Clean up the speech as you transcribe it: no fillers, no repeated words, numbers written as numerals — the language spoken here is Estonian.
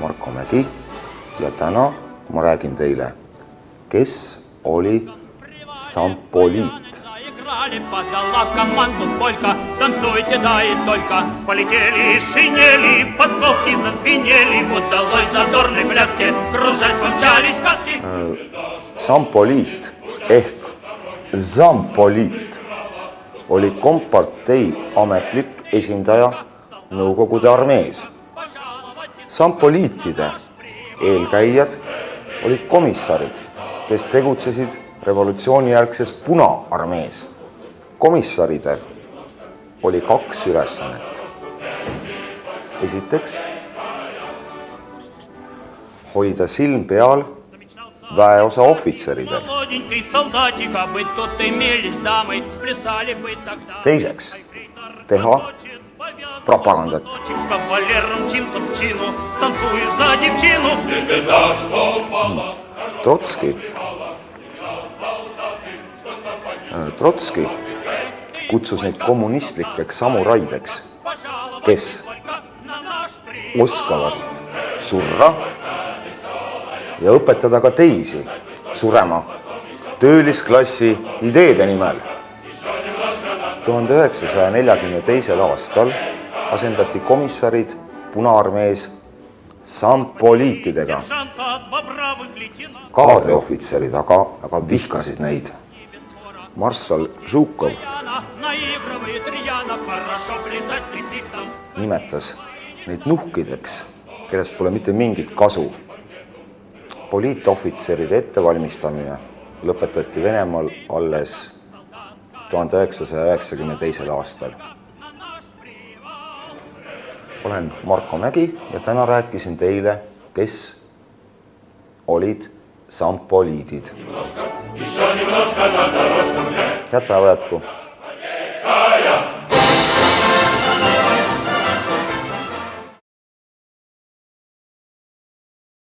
Marko Mägi ja täna ma räägin teile, kes oli Zampoliit. Подала команду только, танцуйте, да и только. Полетели шинели, подковки засвинели, вот долой задорной пляски, кружась помчались сказки. Zampoliit ehk Zampoliit oli kompartei ametlik esindaja Nõukogude armees. Zampoliitide eelkäijad olid komissarid, kes tegutsesid revolutsioonijärgses Punaarmees. Komissaridel oli 2 ülesannet. Esiteks, hoida silm peal väeosa ohvitseridel. Teiseks, teha propagandat. Trotski kutsus neid kommunistlikeks samuraideks, kes oskavad surra ja õpetada ka teisi surema töölisklassi ideede nimel. 1942. aastal asendati komissarid Punaarmees Zampoliitidega. Kaadriohvitserid aga vihkasid neid. Marssal Žukov nimetas neid nuhkideks, kellest pole mitte mingit kasu. Poliitohvitseride ettevalmistamine lõpetati Venemaal alles 1992. aastal. Olen Marko Mägi ja täna rääkisin teile, kes olid Zampoliidid. Head päeva jätku!